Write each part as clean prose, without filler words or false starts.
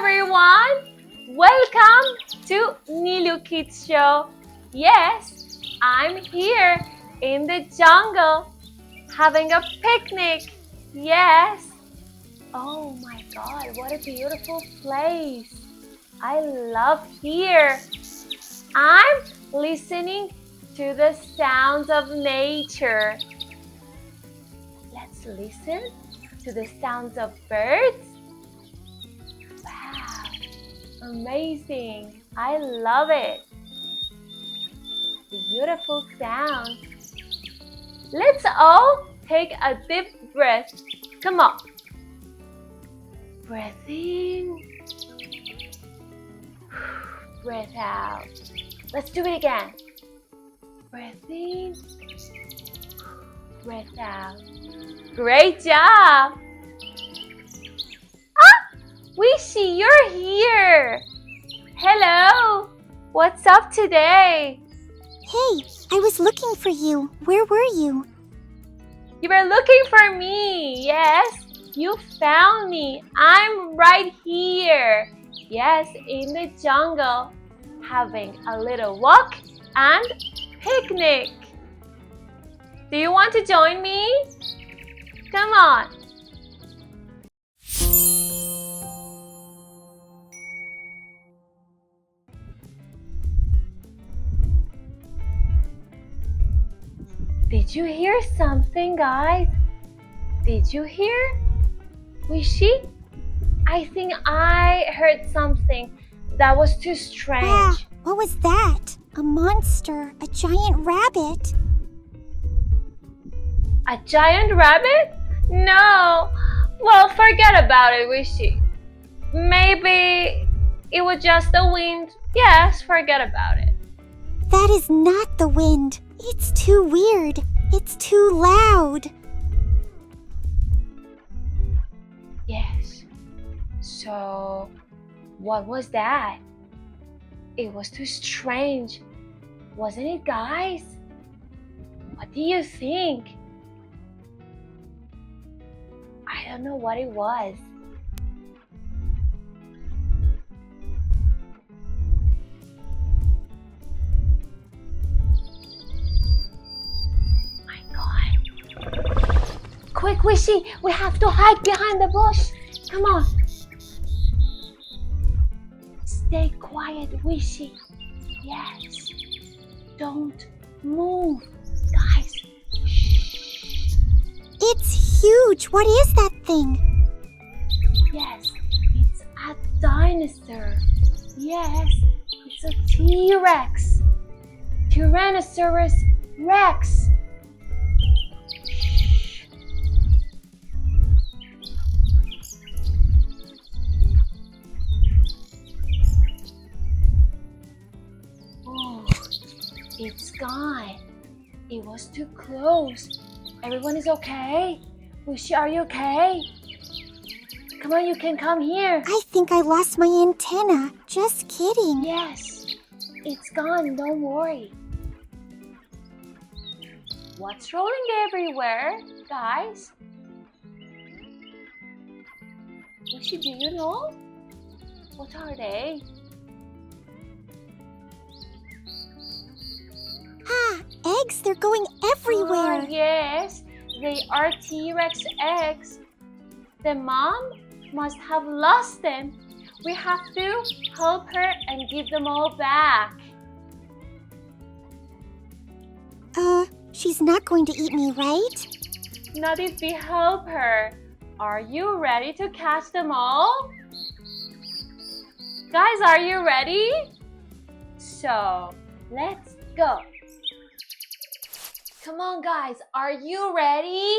everyone! Welcome to Nilu Kids Show. Yes, I'm here in the jungle having a picnic. Yes. Oh my God, what a beautiful place. I love here. I'm listening to the sounds of nature. Let's listen to the sounds of birds. Wow, amazing. I love it. Beautiful sound. Let's all take a deep breath. Come on. Breath in. Breath out. Let's do it again. Breath in. Breath out. Great job. Wishy, you're here. Hello. What's up today? Hey, I was looking for you. Where were you? You were looking for me. Yes, you found me. I'm right here. Yes, in the jungle, having a little walk and picnic. Do you want to join me? Come on. Did you hear something, guys? Did you hear? Wishy? I think I heard something that was too strange. What was that? A monster, a giant rabbit. A giant rabbit? No. Well, forget about it, Wishy. Maybe it was just the wind. Yes, forget about it. That is not the wind. It's too weird. It's too loud. Yes. So, what was that? It was too strange. Wasn't it, guys? What do you think? I don't know what it was. My God. Quick, Wishy, we have to hide behind the bush. Come on. Stay quiet, Wishy. Yes. Don't move. Guys. Shh. It's huge. What is that thing? Yes, it's a dinosaur. Yes, it's a T-Rex. Tyrannosaurus Rex. Shh. Oh, it's gone. It was too close. Everyone is okay? Wishy, are you okay? Come on, you can come here. I think I lost my antenna. Just kidding. Yes, it's gone. Don't worry. What's rolling everywhere, guys? Wishy, do you know? What are they? Eggs, they're going everywhere. Yes, they are T-Rex eggs. The mom must have lost them. We have to help her and give them all back. She's not going to eat me, right? Not if we help her. Are you ready to catch them all? Guys, are you ready? So, let's go. Come on, guys. Are you ready?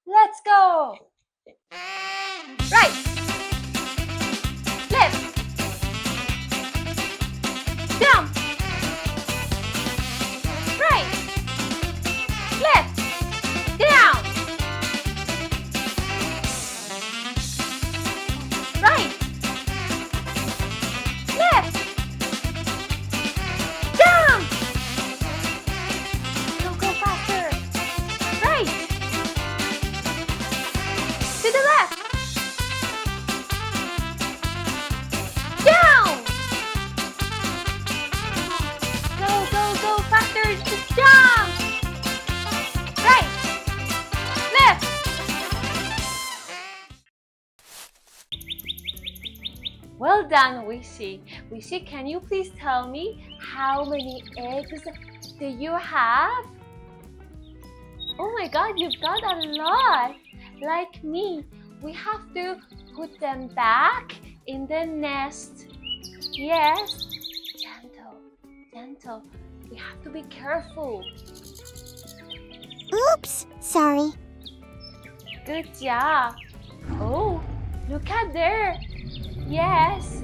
Let's go. Right. Left. Down. Right. Left. Down. Right. Left. Down. Go faster. Right. To the left. Well done, Wishy. Wishy, can you please tell me how many eggs do you have? Oh my God, you've got a lot. Like me, we have to put them back in the nest. Yes, gentle, gentle. We have to be careful. Oops, sorry. Good job. Oh, look at there. Yes,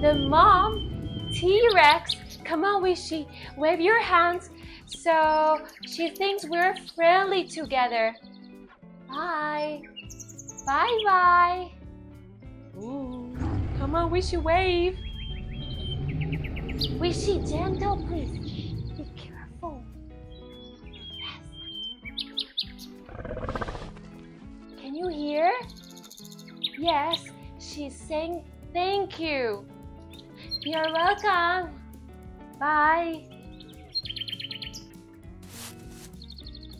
the mom T-Rex. Come on, Wishy, wave your hands so she thinks we're friendly together. Bye. Bye-bye. Ooh, come on, Wishy, wave. Wishy, gentle, please. Be careful. Yes. Can you hear? Yes, she's saying thank you. You're welcome. Bye.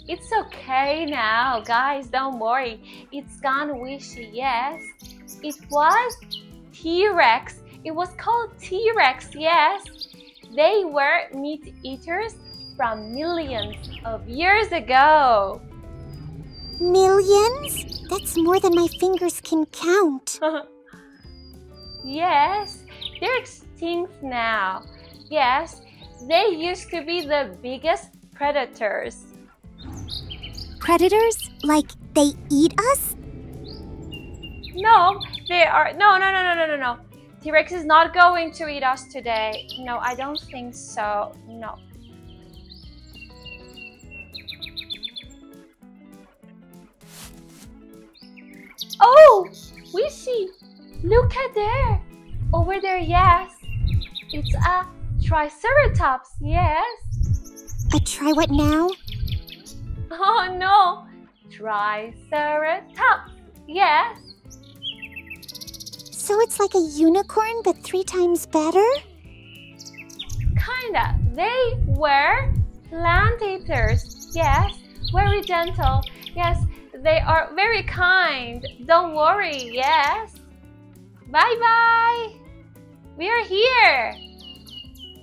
It's okay now, guys. Don't worry. It's gone, Wishy. Yes, it was T-Rex. It was called T-Rex. Yes, they were meat eaters from millions of years ago. Millions? That's more than my fingers can count. Yes, they're extinct now. Yes, they used to be the biggest predators. Predators? Like they eat us? No, they are. No. T-Rex is not going to eat us today. No, I don't think so. No. Oh, Wishy, look at there. Over there, yes. It's a Triceratops, yes. A try what now? Oh no, Triceratops, yes. So it's like a unicorn but 3 times better? Kinda. They were plant eaters, yes. Very gentle, yes. They are very kind. Don't worry, yes. Bye-bye. We are here.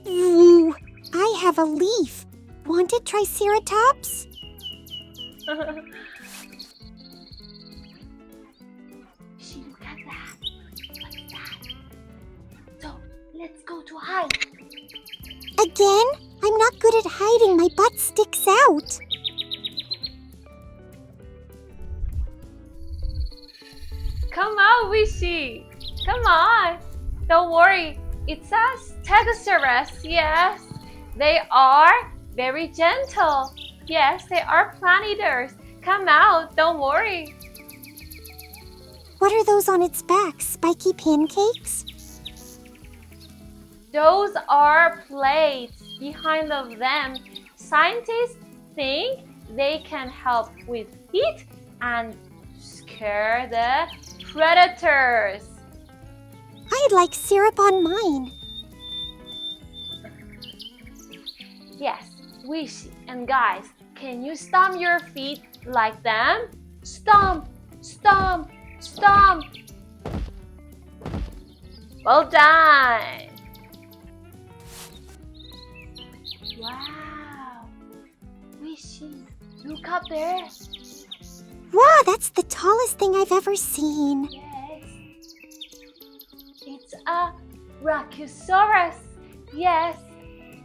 Ooh, I have a leaf. Want it, Triceratops? She, look at that. What's that? So, let's go to hide. Again? I'm not good at hiding. My butt sticks out. Come on, Wishy. Come on. Don't worry. It's a Stegosaurus. Yes. They are very gentle. Yes, they are plant eaters. Come out. Don't worry. What are those on its back? Spiky pancakes? Those are plates. Behind of them, scientists think they can help with heat and scare the predators. I'd like syrup on mine. Yes, Wishy and guys, can you stomp your feet like them? Stomp, stomp, stomp. Well done. Wow. Wishy, look up there. Wow, that's the tallest thing I've ever seen. Yes. It's a Brachiosaurus. Yes,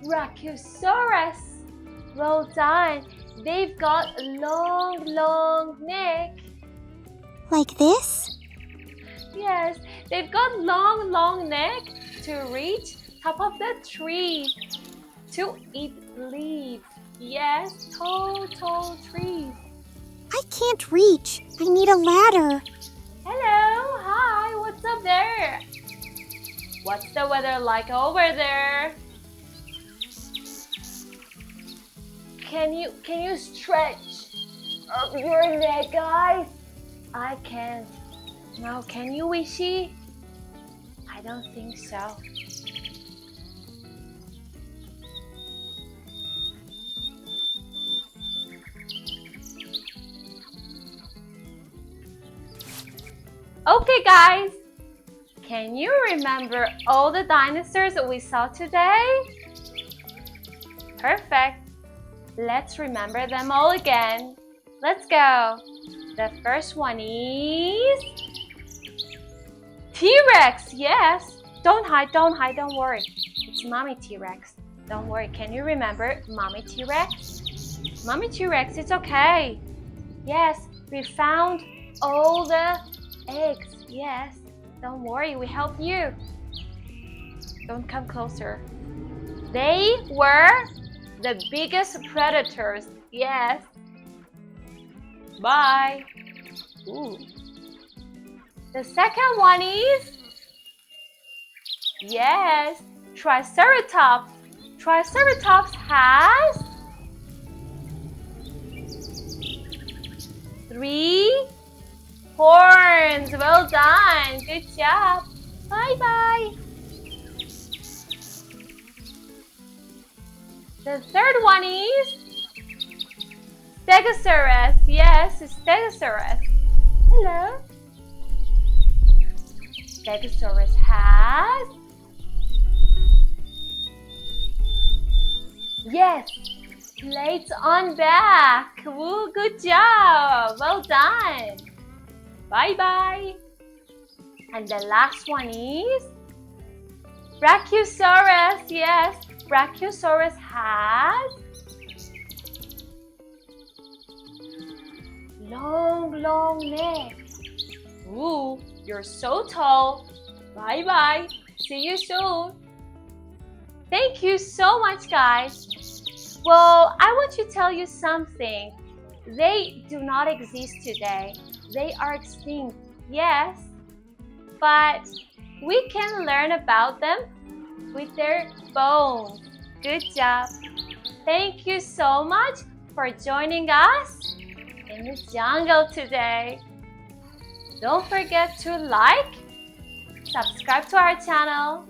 Brachiosaurus. Well done. They've got a long neck. Like this? Yes, they've got long neck to reach top of the tree to eat leaves. Yes, tall trees. I can't reach. I need a ladder. Hello, hi, what's up there? What's the weather like over there? Can you stretch up your neck, guys? I can't. No, can you, Wishy? I don't think so. Okay, guys. Can you remember all the dinosaurs that we saw today? Perfect. Let's remember them all again. Let's go. The first one is T-Rex. Yes. Don't hide, don't worry. It's Mommy T-Rex. Don't worry. Can you remember Mommy T-Rex? Mommy T-Rex, it's okay. Yes, we found all the eggs. Yes. Don't worry, we help you. Don't come closer. They were the biggest predators. Yes. Bye. Ooh. The second one is, yes, Triceratops. Triceratops has 3 horns. Well done. Good job. Bye-bye. The third one is Stegosaurus. Yes, Stegosaurus. Hello. Stegosaurus has, yes, plates on back. Woo, good job. Well done. Bye-bye. And the last one is Brachiosaurus. Yes, Brachiosaurus has long neck. Ooh, you're so tall. Bye-bye. See you soon. Thank you so much, guys. Well, I want to tell you something. They do not exist today. They are extinct, yes. But we can learn about them with their bones. Good job. Thank you so much for joining us in the jungle today. Don't forget to like, subscribe to our channel.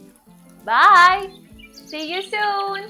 Bye. See you soon.